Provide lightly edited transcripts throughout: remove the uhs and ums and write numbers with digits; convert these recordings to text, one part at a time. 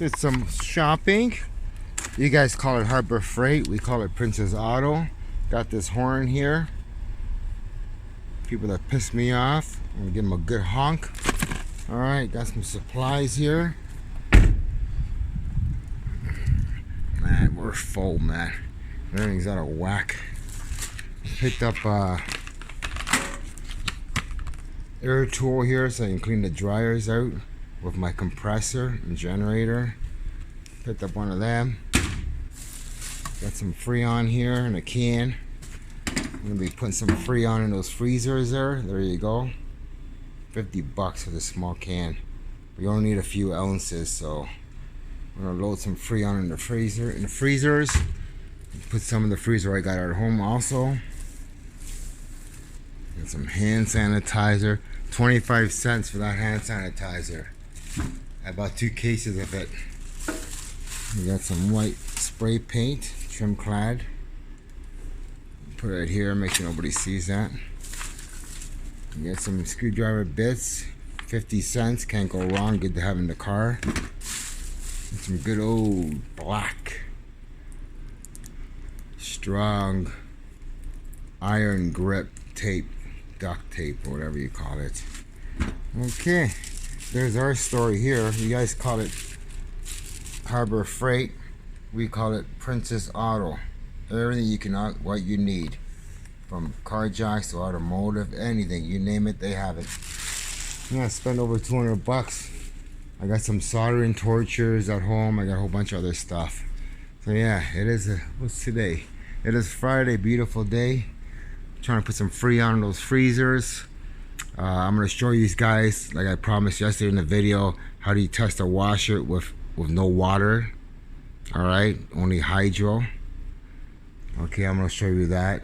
Did some shopping. You guys call it Harbor Freight. We call it Princess Auto. Got this horn here. People that piss me off. I'm gonna give them a good honk. Alright, got some supplies here. Man, we're full, man. Everything's out of whack. Picked up air tool here so I can clean the dryers out with my compressor and generator. Picked up one of them. Got some Freon here in a can. I'm gonna be putting some Freon in those freezers there. There you go. $50 for this small can. We only need a few ounces, so I'm gonna load some Freon in the freezers. Put some in the freezer I got at home also. Got some hand sanitizer. 25 cents for that hand sanitizer. I bought 2 cases of it. We got some white spray paint, trim clad. Put it right here, make sure nobody sees that. We got some screwdriver bits, 50 cents, can't go wrong, good to have in the car. And some good old black, strong iron grip tape, duct tape, or whatever you call it. Okay, there's our story here. You guys call it Harbor Freight. We call it Princess Auto. Everything you can, what you need, from car jacks to automotive, anything you name it, they have it. I'm gonna spend over $200. I got some soldering torches at home. I got a whole bunch of other stuff. So yeah, it is what's today? It is Friday, beautiful day. I'm trying to put some Freon in those freezers. I'm gonna show you guys, like I promised yesterday in the video, how do you test a washer with no water. Alright, only hydro. Okay, I'm going to show you that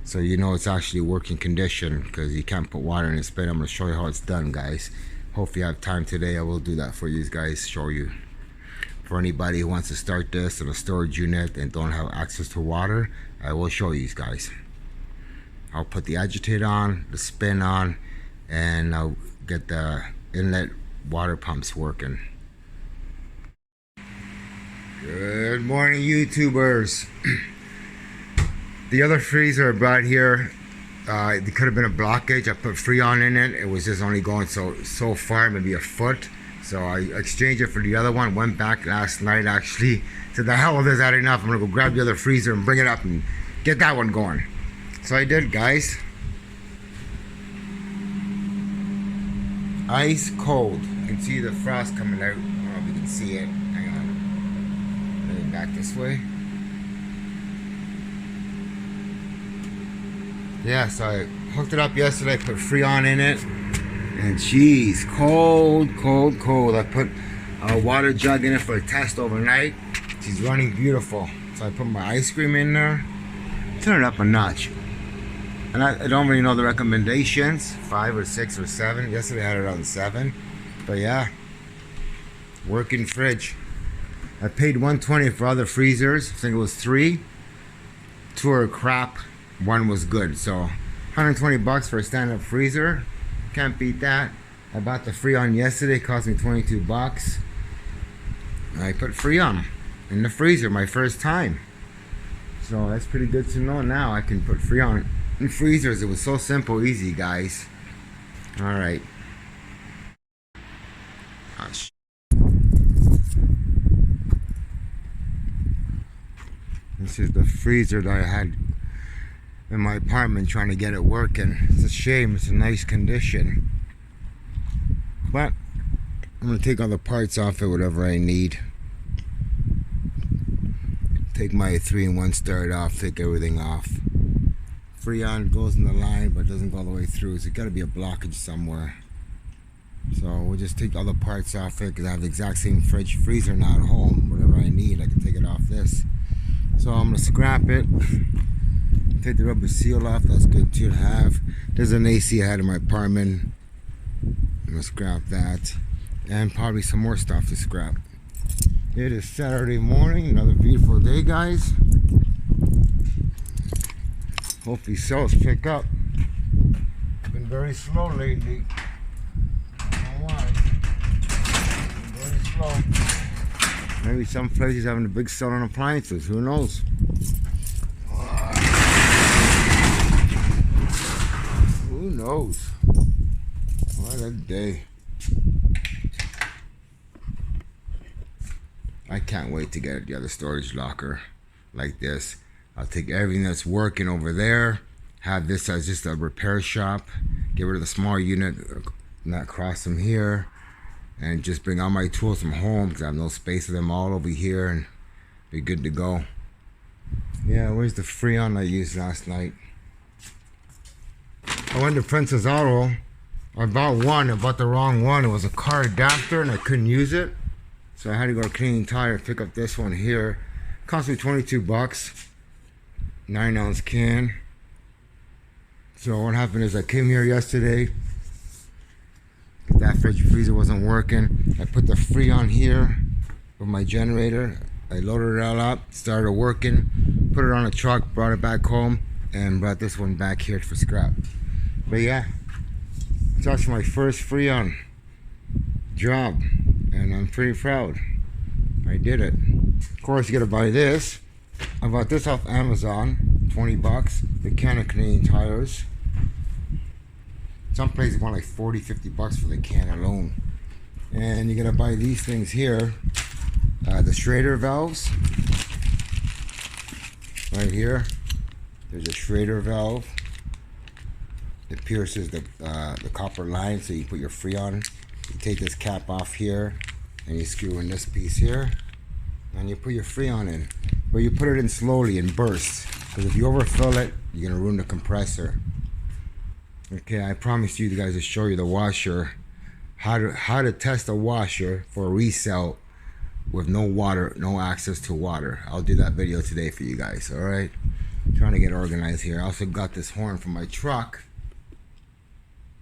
so you know it's actually working condition, because you can't put water in it. I'm going to show you how it's done, guys. Hopefully I have time today. I will do that for you guys, show you. For anybody who wants to start this in a storage unit and don't have access to water, I will show you guys. I'll put the agitator on, the spin on, and I'll get the inlet water pumps working. Good morning, YouTubers. The other freezer I brought here, it could have been a blockage. I put Freon in it. It was just only going so far, maybe a foot. So I exchanged it for the other one. Went back last night actually. Said, the hell with this, that enough. I'm gonna go grab the other freezer and bring it up and get that one going. So I did, guys. Ice cold. You can see the frost coming out. I don't know if you can see it. Hang on. Bring it back this way. Yeah, so I hooked it up yesterday, put Freon in it, and geez, cold. I put a water jug in it for a test overnight. She's running beautiful. So I put my ice cream in there, turn it up a notch. And I don't really know the recommendations, 5 or 6 or 7. Yesterday I had it around 7. But yeah, working fridge. I paid $120 for other freezers. I think it was 3. 2 are crap. 1 was good, so $120 for a stand-up freezer. Can't beat that. I bought the Freon yesterday, cost me $22. I put Freon in the freezer, my first time. So that's pretty good to know. Now I can put Freon in freezers. It was so simple, easy, guys. Alright. This is the freezer that I had in my apartment, trying to get it working. It's a shame. It's a nice condition, but I'm gonna take all the parts off it, whatever I need. Take my 3-in-1 start off, take everything off. Freon goes in the line but doesn't go all the way through, so it's got to be a blockage somewhere. So we'll just take all the parts off it, because I have the exact same freezer now at home. Whatever I need, I can take it off this. So I'm gonna scrap it. Take the rubber seal off, that's good too to have. There's an AC I had in my apartment. I'm gonna scrap that. And probably some more stuff to scrap. It is Saturday morning, another beautiful day, guys. Hopefully sales pick up. Been very slow lately. I don't know why. Been very slow. Maybe some places having a big sale on appliances. Who knows? Who knows? What a day. I can't wait to get the other storage locker like this. I'll take everything that's working over there, have this as just a repair shop, get rid of the small unit, not cross them here, and just bring all my tools from home because I have no space for them all over here and be good to go. Yeah, where's the Freon I used last night? I went to Princess Auto. I bought one, I bought the wrong one. It was a car adapter and I couldn't use it. So I had to go to Clean Tire, pick up this one here. It cost me 22 bucks. 9-ounce can. So what happened is I came here yesterday. That fridge freezer wasn't working. I put the Freon here with my generator. I loaded it all up, started working, put it on a truck, brought it back home, and brought this one back here for scrap. But yeah, it's actually my first Freon job, and I'm pretty proud. I did it. Of course, you gotta buy this. I bought this off Amazon, 20 bucks. The can of Canadian Tires. Some places want like 40, 50 bucks for the can alone. And you gotta buy these things here. The Schrader valves. Right here. There's a Schrader valve. It pierces the copper line, so you put your Freon. You take this cap off here, and you screw in this piece here, and you put your Freon in. But you put it in slowly in bursts, because if you overfill it, you're gonna ruin the compressor. Okay, I promised you guys to show you the washer, how to test a washer for a resale with no water, no access to water. I'll do that video today for you guys. All right, trying to get organized here. I also got this horn from my truck,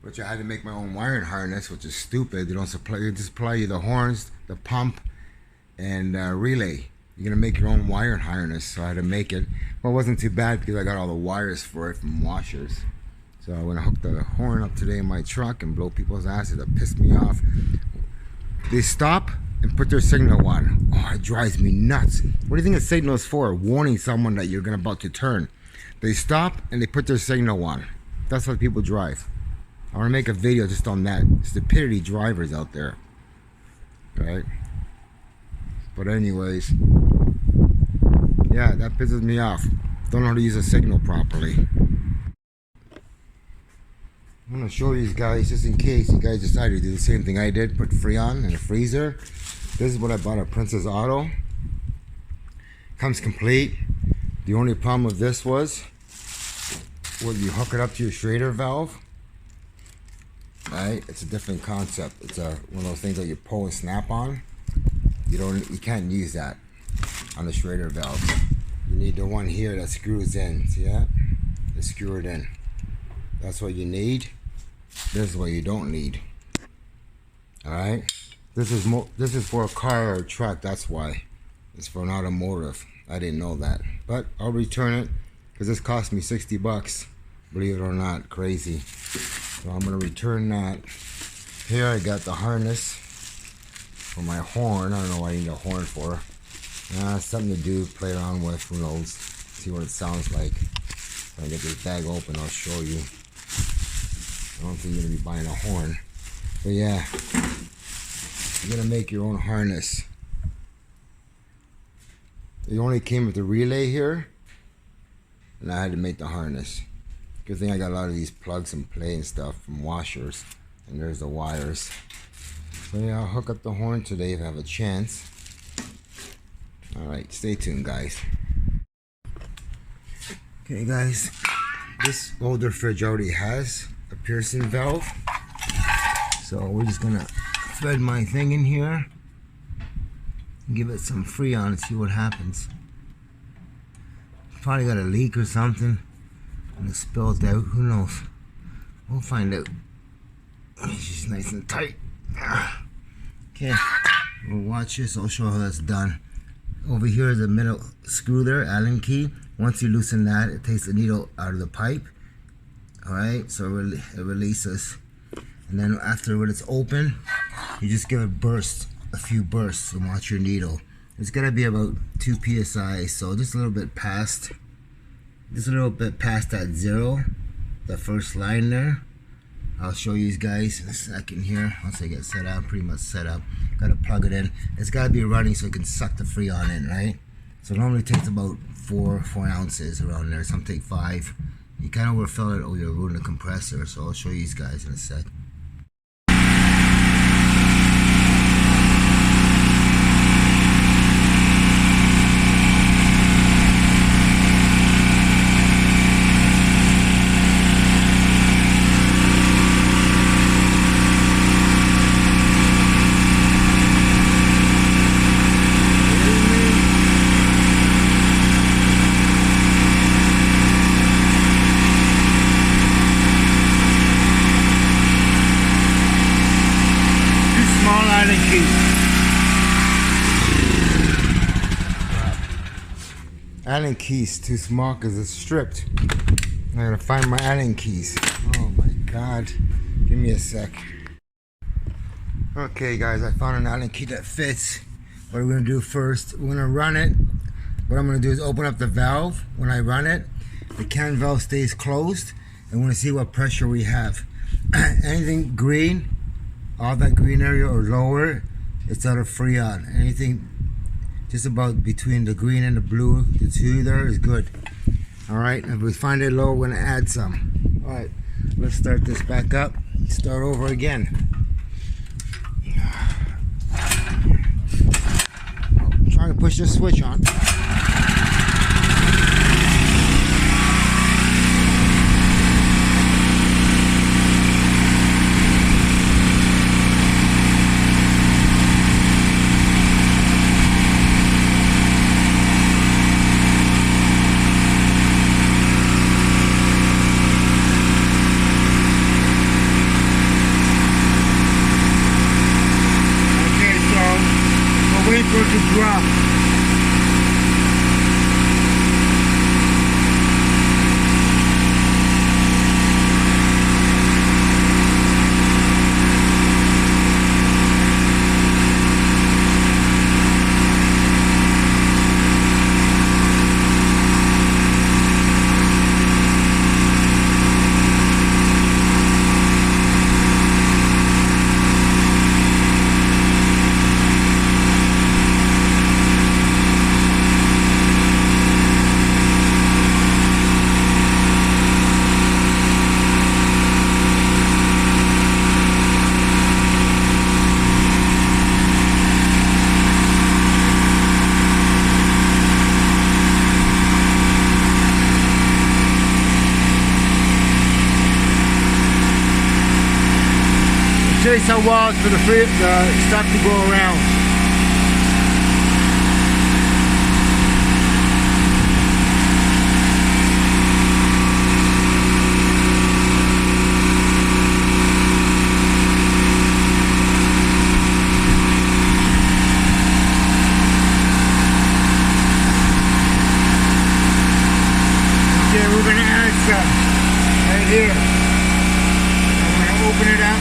which I had to make my own wiring harness, which is stupid. They don't supply, they just supply you the horns, the pump, and relay. You're gonna make your own wiring harness, so I had to make it. Well, it wasn't too bad because I got all the wires for it from washers. So I'm gonna hook the horn up today in my truck and blow people's asses. That pissed me off. They stop and put their signal on. Oh, it drives me nuts. What do you think a signal is for? Warning someone that you're about to turn. They stop and they put their signal on. That's how people drive. I want to make a video just on that. Stupidity drivers out there. Right? But anyways. Yeah, that pisses me off. Don't know how to use a signal properly. I'm going to show you guys, just in case you guys decide to do the same thing I did. Put Freon in a freezer. This is what I bought at Princess Auto. Comes complete. The only problem with this was when you hook it up to your Schrader valve. Right, it's a different concept. It's one of those things that you pull and snap on. You can't use that on the Schrader valve. You need the one here that screws in. See that? Just screw it in. That's what you need. This is what you don't need. All right. This is for a car or a truck. That's why. It's for an automotive. I didn't know that, but I'll return it because this cost me 60 bucks. Believe it or not, crazy. So I'm gonna return that. Here I got the harness for my horn. I don't know what I need a horn for. Something to do, play around with, who knows. See what it sounds like. When I get this bag open, I'll show you. I don't think you're gonna be buying a horn. But yeah, you're gonna make your own harness. It only came with the relay here, and I had to make the harness. Good thing I got a lot of these plugs and play and stuff from washers, and there's the wires. So yeah, I'll hook up the horn today if I have a chance. Alright, stay tuned guys. Okay guys, this older fridge already has a piercing valve. So we're just gonna thread my thing in here and give it some Freon and see what happens. Probably got a leak or something and it spilled out, who knows. We'll find out. It's just nice and tight. Okay, we'll watch this. I'll show how that's done. Over here is the middle screw there, Allen key. Once you loosen that, it takes the needle out of the pipe. Alright, so it releases. And then after when it's open, you just give it a few bursts and watch your needle. It's gonna be about 2 psi, so just a little bit past, that zero, the first line there. I'll show you guys in a second here. Once I get set up, pretty much set up. Gotta plug it in. It's gotta be running so it can suck the Freon in, right? So it normally takes about 4 ounces around there. Some take 5. You kind of overfill it or you'll ruin the compressor. So I'll show you guys in a sec. Allen keys too small because it's stripped. I'm gonna find my Allen keys. Oh my god. Give me a sec. Okay guys, I found an Allen key that fits. What we're gonna do first, we're gonna run it. What I'm gonna do is open up the valve. When I run it, the can valve stays closed, and we're gonna see what pressure we have. Anything green, all that green area or lower, it's out of Freon. Anything just about between the green and the blue, the two there is good. Alright, if we find it low, we're gonna add some. Alright, let's start this back up. Start over again. I'm trying to push this switch on. Wait for it to drop. It takes a while for the stuff to go around. Okay, we're going to add some right here. I'm going to open it up.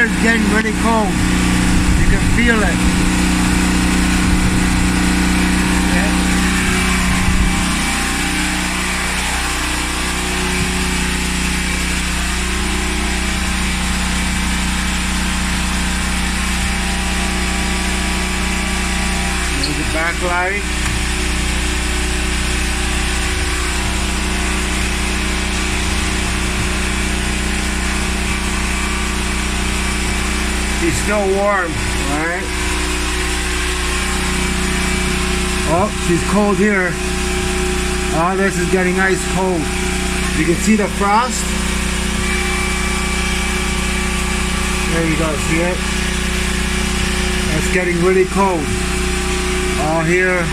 here is getting really cold. You can feel it. Yeah. There's the backlight. He's still warm, alright? Oh, she's cold here. Oh, this is getting ice cold. You can see the frost. There you go, see it? It's getting really cold. Oh, here,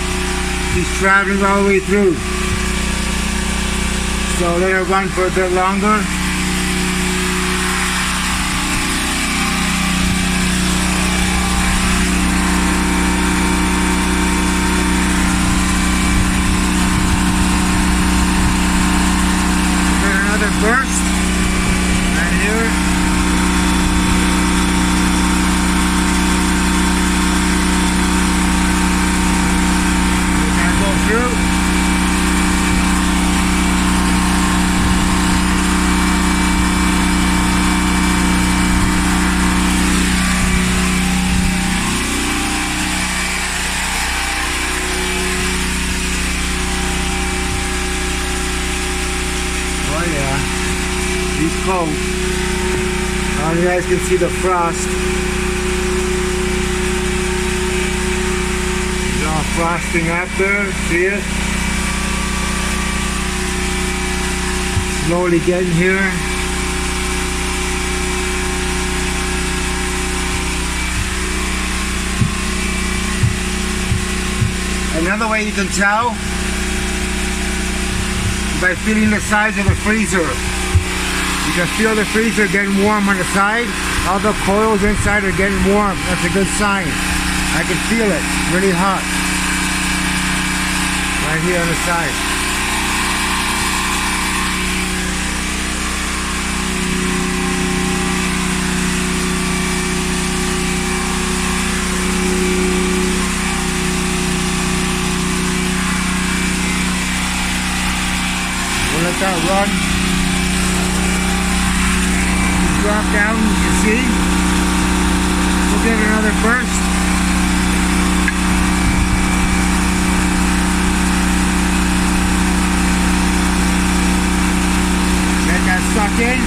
she's traveling all the way through. So let her run for a bit longer. First, right here. We're gonna go through. Oh yeah. He's cold. You guys can see the frost. It's all frosting up there. See it? Slowly getting here. Another way you can tell is by feeling the size of the freezer. You can feel the freezer getting warm on the side. All the coils inside are getting warm. That's a good sign. I can feel it. Really hot. Right here on the side. We'll let that run. Drop down, you can see. We'll get another burst. Get that suck in.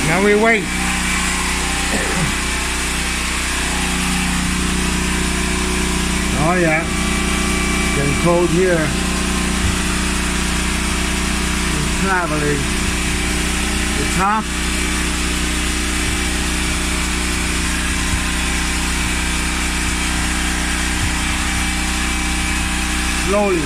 Now we wait. Oh yeah. Getting cold here. I'm traveling. The top. Slowly.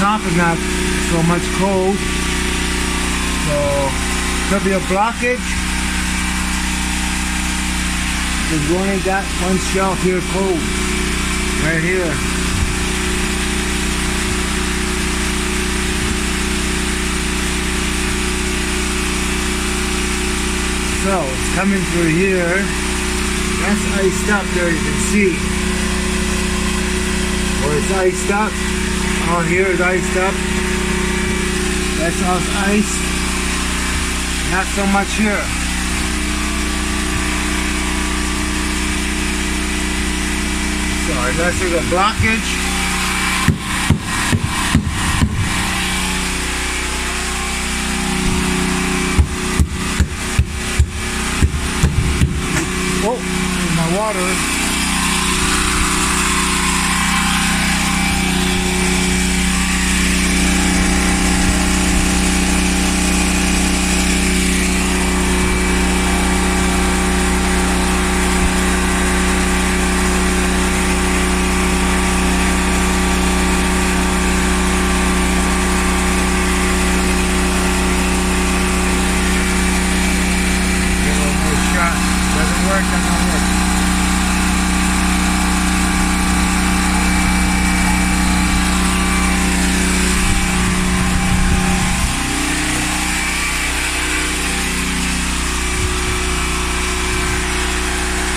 top is not so much cold. So could be a blockage. We've only got one shelf here cold. Right here. So it's coming through here. That's iced up there, you can see. Where it's iced up. All here is iced up. That's all iced. Not so much here. So this is a blockage. Oh, there's my water.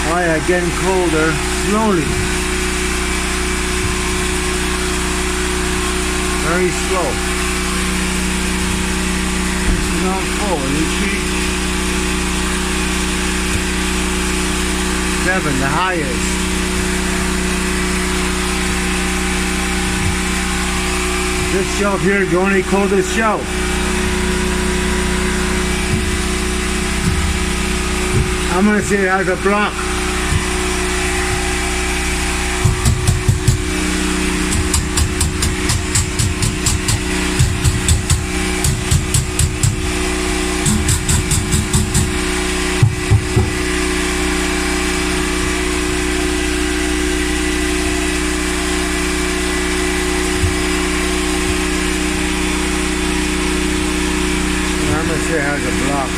Oh yeah, getting colder slowly. Very slow. This is on full, you see? 7, the highest. This shelf here is the only coldest shelf. I'm gonna say it has a block. I'm gonna say it has a block.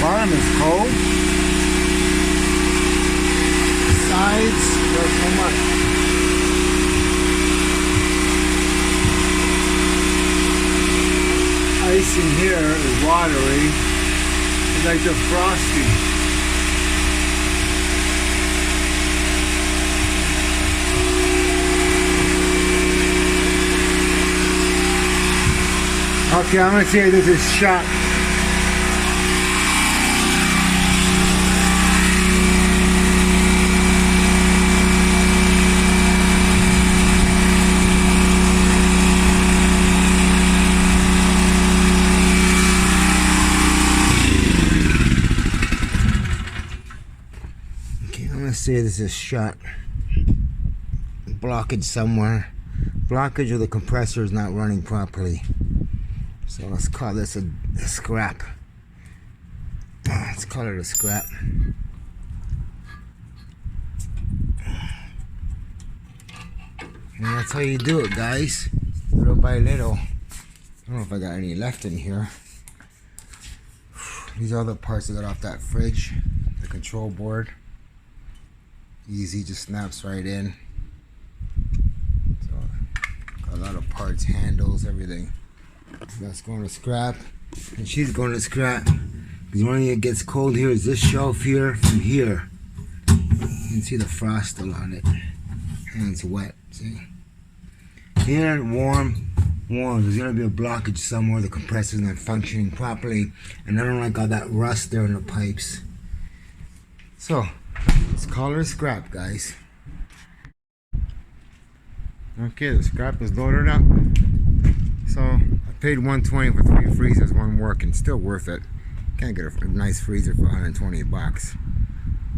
Bottom is cold. Sides, not so much. Ice in here is watery. It's like the frosty. Okay, I'm gonna say this is shot. Say this is shot. Blockage somewhere. Blockage or the compressor is not running properly. So let's call this a scrap. Let's call it a scrap. And that's how you do it, guys. Little by little. I don't know if I got any left in here. These are the parts I got off that fridge. The control board. Easy, just snaps right in. So, got a lot of parts, handles, everything. That's going to scrap, and she's going to scrap. Because when it gets cold here is this shelf here from here. You can see the frost still on it. Hands wet, see? Here, warm. There's going to be a blockage somewhere. The compressor's not functioning properly. And I don't like all that rust there in the pipes. So, let's call her a scrap, guys. Okay, the scrap is loaded up. So I paid $120 for 3 freezers, one working. Still worth it. Can't get a nice freezer for 120 bucks.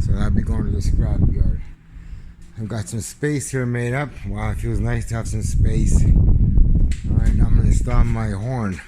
So I'll be going to the scrap yard. I've got some space here made up. Wow, it feels nice to have some space. Alright, now I'm going to install my horn.